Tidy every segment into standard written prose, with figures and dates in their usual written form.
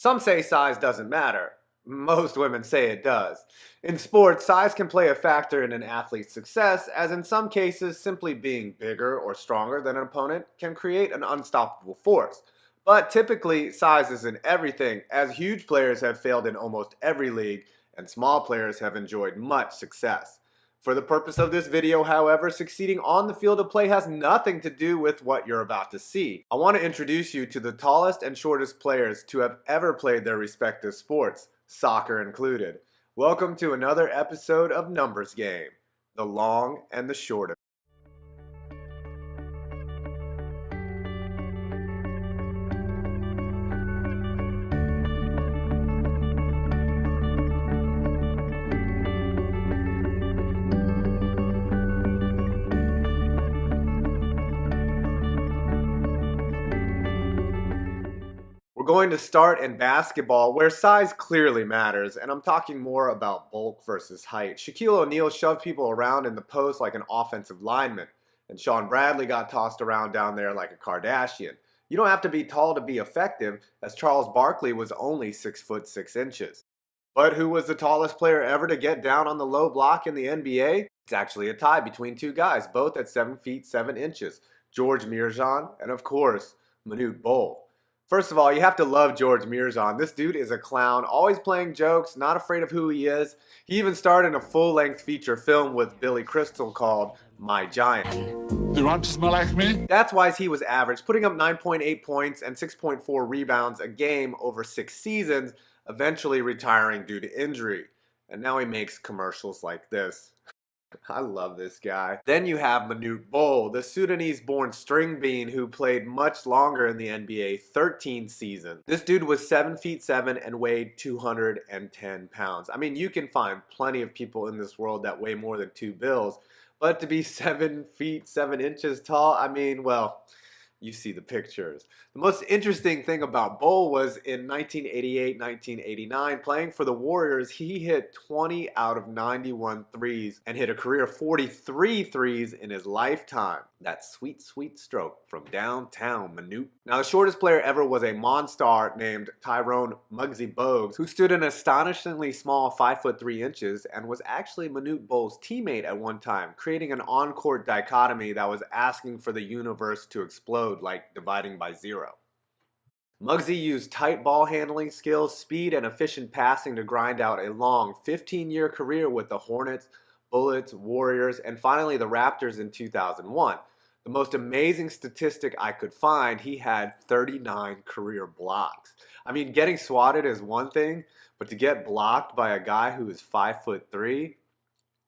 Some say size doesn't matter. Most women say it does. In sports, size can play a factor in an athlete's success, as in some cases, simply being bigger or stronger than an opponent can create an unstoppable force. But typically, size isn't everything, as huge players have failed in almost every league, and small players have enjoyed much success. For the purpose of this video, however, succeeding on the field of play has nothing to do with what you're about to see. I want to introduce you to the tallest and shortest players to have ever played their respective sports, soccer included. Welcome to another episode of Numbers Game, the long and the short of it. We're going to start in basketball, where size clearly matters, and I'm talking more about bulk versus height. Shaquille O'Neal shoved people around in the post like an offensive lineman, and Sean Bradley got tossed around down there like a Kardashian. You don't have to be tall to be effective, as Charles Barkley was only 6 foot 6 inches. But who was the tallest player ever to get down on the low block in the NBA? It's actually a tie between two guys, both at 7 feet 7 inches. George Mirzan and, of course, Manute Bol. First of all, you have to love George Mirzan. This dude is a clown, always playing jokes, not afraid of who he is. He even starred in a full-length feature film with Billy Crystal called My Giant. Do you want to smell like me? That's why he was average, putting up 9.8 points and 6.4 rebounds a game over 6 seasons, eventually retiring due to injury. And now he makes commercials like this. I love this guy. Then you have Manute Bol, the Sudanese-born string bean who played much longer in the NBA, 13 seasons. This dude was 7 feet 7 and weighed 210 pounds. I mean, you can find plenty of people in this world that weigh more than 2 bills, but to be 7 feet 7 inches tall, I mean, well, you see the pictures. The most interesting thing about Bol was in 1988-1989, playing for the Warriors, he hit 20 out of 91 threes and hit a career 43 threes in his lifetime. That sweet, sweet stroke from downtown Manute. Now, the shortest player ever was a Monstar named Tyrone Muggsy Bogues, who stood an astonishingly small 5 foot 3 inches and was actually Manute Bol's teammate at one time, creating an on-court dichotomy that was asking for the universe to explode like dividing by zero. Muggsy used tight ball handling skills, speed, and efficient passing to grind out a long 15-year career with the Hornets, Bullets, Warriors, and finally the Raptors in 2001. The most amazing statistic I could find, he had 39 career blocks. I mean, getting swatted is one thing, but to get blocked by a guy who is 5 foot 3,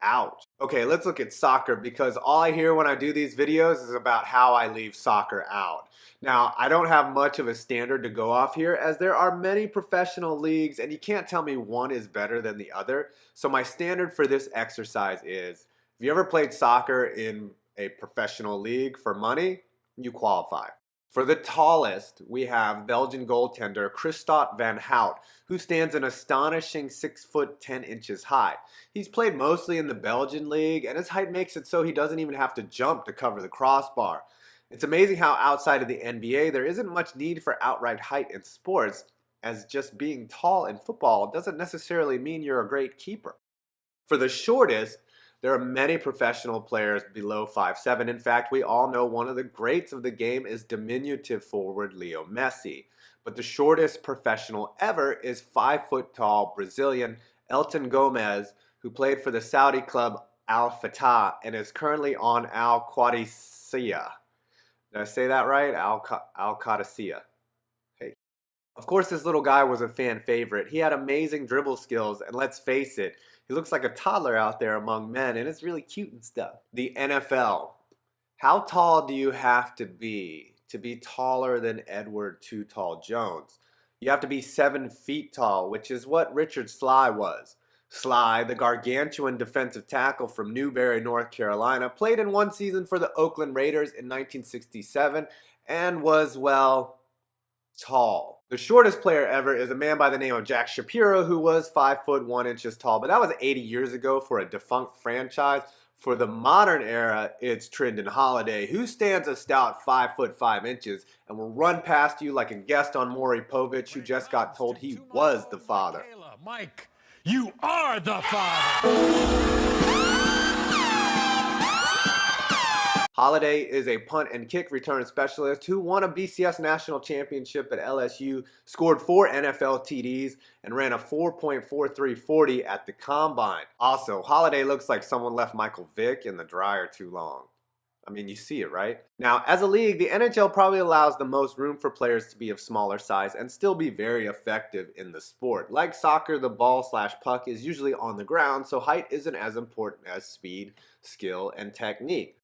ouch. Okay, let's look at soccer, because all I hear when I do these videos is about how I leave soccer out. Now, I don't have much of a standard to go off here, as there are many professional leagues and you can't tell me one is better than the other. So my standard for this exercise is, if you ever played soccer in a professional league for money, you qualify. For the tallest, we have Belgian goaltender Christophe van Hout, who stands an astonishing 6 foot 10 inches high. He's played mostly in the Belgian league, and his height makes it so he doesn't even have to jump to cover the crossbar. It's amazing how outside of the NBA, there isn't much need for outright height in sports, as just being tall in football doesn't necessarily mean you're a great keeper. For the shortest, there are many professional players below 5'7". In fact, we all know one of the greats of the game is diminutive forward Leo Messi. But the shortest professional ever is 5 foot tall Brazilian Elton Gomez, who played for the Saudi club Al Fatah and is currently on Al Qadisiyah. Did I say that right? Al Qadisiyah. Hey. Of course, this little guy was a fan favorite. He had amazing dribble skills, and let's face it, he looks like a toddler out there among men, and it's really cute and stuff. The NFL. How tall do you have to be taller than Edward Too Tall Jones? You have to be 7 feet tall, which is what Richard Sly was. Sly, the gargantuan defensive tackle from Newberry, North Carolina, played in one season for the Oakland Raiders in 1967 and was, well, tall. The shortest player ever is a man by the name of Jack Shapiro, who was 5 foot 1 inches tall, but that was 80 years ago for a defunct franchise. For the modern era, it's Trendon Holiday, who stands a stout 5'5" and will run past you like a guest on Maury Povich, who just got told he was the father. Mike, you are the father. Holiday is a punt and kick return specialist who won a BCS national championship at LSU, scored 4 NFL TDs, and ran a 4.4340 at the combine. Also, Holiday looks like someone left Michael Vick in the dryer too long. I mean, you see it, right? Now, as a league, the NHL probably allows the most room for players to be of smaller size and still be very effective in the sport. Like soccer, the ball/puck is usually on the ground, so height isn't as important as speed, skill, and technique.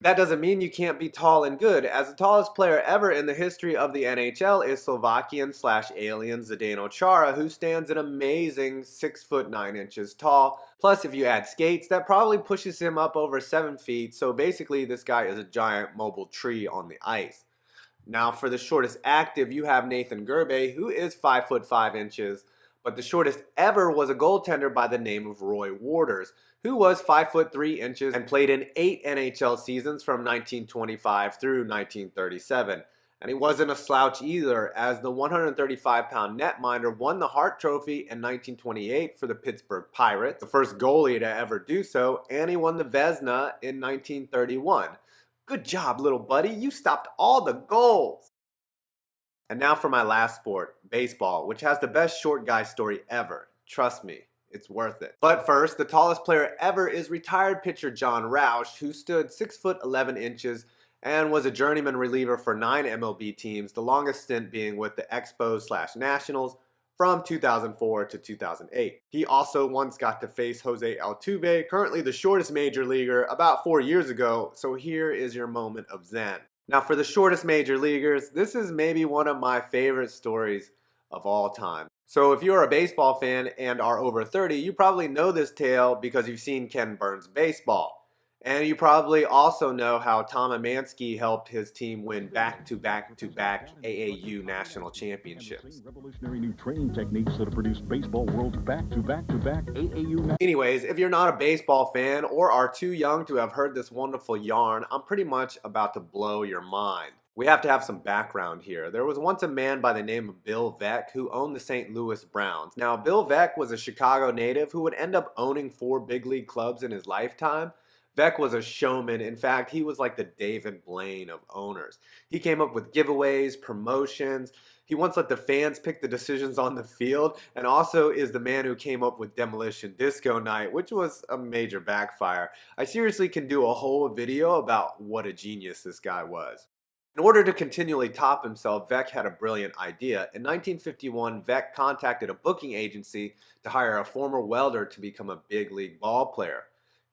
That doesn't mean you can't be tall and good, as the tallest player ever in the history of the NHL is Slovakian/alien Zdeno Chara, who stands an amazing 6'9" tall. Plus, if you add skates, that probably pushes him up over 7 feet, so basically this guy is a giant mobile tree on the ice. Now for the shortest active, you have Nathan Gerbe, who is 5'5", but the shortest ever was a goaltender by the name of Roy Waters, who was 5'3" and played in 8 NHL seasons from 1925 through 1937. And he wasn't a slouch either, as the 135-pound netminder won the Hart Trophy in 1928 for the Pittsburgh Pirates, the first goalie to ever do so, and he won the Vezina in 1931. Good job, little buddy, you stopped all the goals! And now for my last sport, baseball, which has the best short guy story ever. Trust me, it's worth it. But first, the tallest player ever is retired pitcher John Roush, who stood 6'11" and was a journeyman reliever for 9 MLB teams, the longest stint being with the Expos/Nationals from 2004 to 2008. He also once got to face Jose Altuve, currently the shortest major leaguer, about 4 years ago, so here is your moment of zen. Now for the shortest major leaguers, this is maybe one of my favorite stories of all time. So if you're a baseball fan and are over 30, you probably know this tale because you've seen Ken Burns' baseball. And you probably also know how Tom Emanski helped his team win back-to-back AAU national championships. Revolutionary new training techniques that have produced baseball world's back-to-back AAU. Anyways, if you're not a baseball fan or are too young to have heard this wonderful yarn, I'm pretty much about to blow your mind. We have to have some background here. There was once a man by the name of Bill Veeck who owned the St. Louis Browns. Now, Bill Veeck was a Chicago native who would end up owning 4 big league clubs in his lifetime. Veeck was a showman. In fact, he was like the David Blaine of owners. He came up with giveaways, promotions. He once let the fans pick the decisions on the field, and also is the man who came up with Demolition Disco Night, which was a major backfire. I seriously can do a whole video about what a genius this guy was. In order to continually top himself, Veeck had a brilliant idea. In 1951, Veeck contacted a booking agency to hire a former welder to become a big league ball player.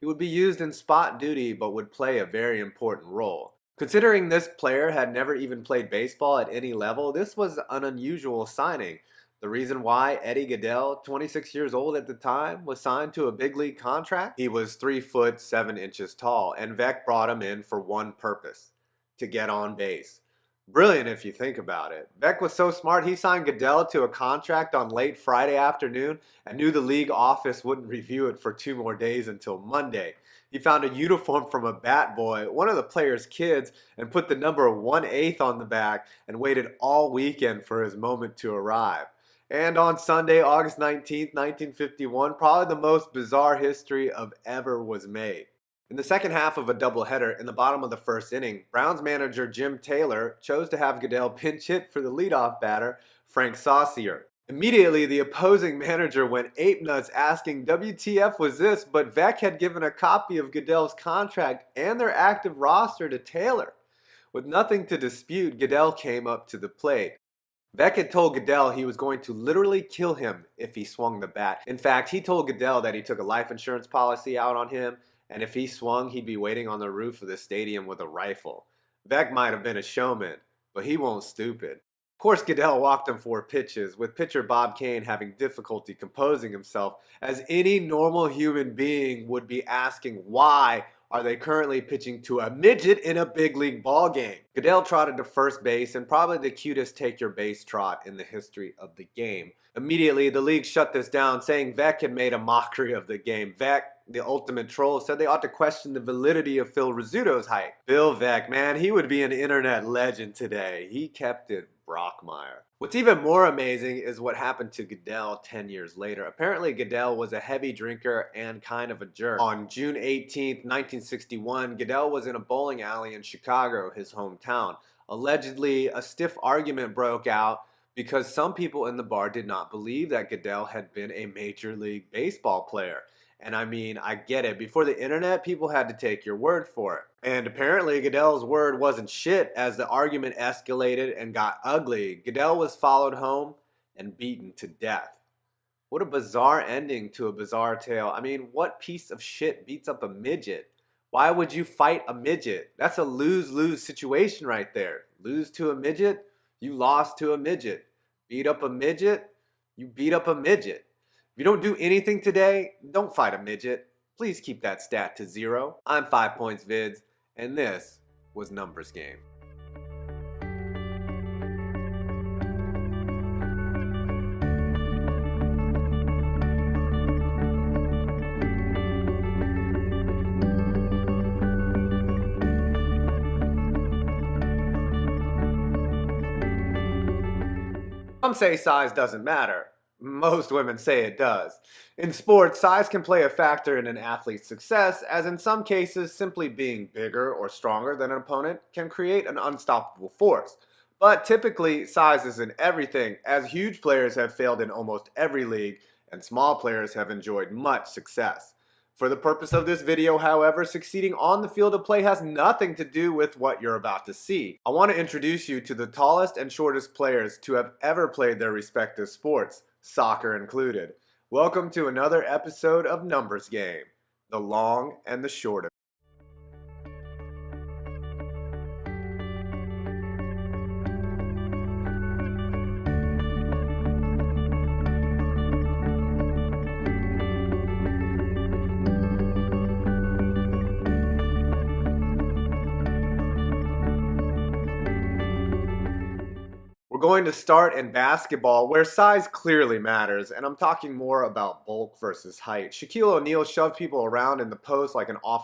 He would be used in spot duty, but would play a very important role. Considering this player had never even played baseball at any level, this was an unusual signing. The reason why Eddie Gaedel, 26 years old at the time, was signed to a big league contract? He was 3'7" tall, and Veeck brought him in for one purpose: to get on base. Brilliant if you think about it. Veeck was so smart he signed Gaedel to a contract on late Friday afternoon and knew the league office wouldn't review it for 2 more days until Monday. He found a uniform from a bat boy, one of the player's kids, and put the number 1/8 on the back and waited all weekend for his moment to arrive. And on Sunday, August 19th, 1951, probably the most bizarre history of ever was made. In the second half of a doubleheader in the bottom of the first inning, Browns manager Jim Taylor chose to have Gaedel pinch hit for the leadoff batter, Frank Saucier. Immediately, the opposing manager went ape nuts asking WTF was this, but Veeck had given a copy of Gaedel's contract and their active roster to Taylor. With nothing to dispute, Gaedel came up to the plate. Veeck had told Gaedel he was going to literally kill him if he swung the bat. In fact, he told Gaedel that he took a life insurance policy out on him, and if he swung, he'd be waiting on the roof of the stadium with a rifle. Veeck might have been a showman, but he won't stupid. Of course, Gaedel walked him 4 pitches, with pitcher Bob Kane having difficulty composing himself, as any normal human being would be asking, why are they currently pitching to a midget in a big league ball game? Goodell trotted to first base in probably the cutest take your base trot in the history of the game. Immediately, the league shut this down, saying Veeck had made a mockery of the game. Veeck, the ultimate troll, said they ought to question the validity of Phil Rizzuto's height. Bill Veeck, man, he would be an internet legend today. He kept it Brockmire. What's even more amazing is what happened to Goodell 10 years later. Apparently, Goodell was a heavy drinker and kind of a jerk. On June 18, 1961, Goodell was in a bowling alley in Chicago, his hometown. Allegedly, a stiff argument broke out because some people in the bar did not believe that Goodell had been a Major League Baseball player. And I mean, I get it. Before the internet, people had to take your word for it. And apparently, Goodell's word wasn't shit as the argument escalated and got ugly. Goodell was followed home and beaten to death. What a bizarre ending to a bizarre tale. I mean, what piece of shit beats up a midget? Why would you fight a midget? That's a lose-lose situation right there. Lose to a midget, you lost to a midget. Beat up a midget, you beat up a midget. If you don't do anything today, don't fight a midget. Please keep that stat to 0. I'm 5 Points Vids, and this was Numbers Game. Some say size doesn't matter. Most women say it does. In sports, size can play a factor in an athlete's success, as in some cases, simply being bigger or stronger than an opponent can create an unstoppable force. But typically, size isn't everything, as huge players have failed in almost every league, and small players have enjoyed much success. For the purpose of this video, however, succeeding on the field of play has nothing to do with what you're about to see. I want to introduce you to the tallest and shortest players to have ever played their respective sports, soccer included. Welcome to another episode of Numbers Game, the long and the short of it. We're going to start in basketball, where size clearly matters, and I'm talking more about bulk versus height. Shaquille O'Neal shoved people around in the post like an offensive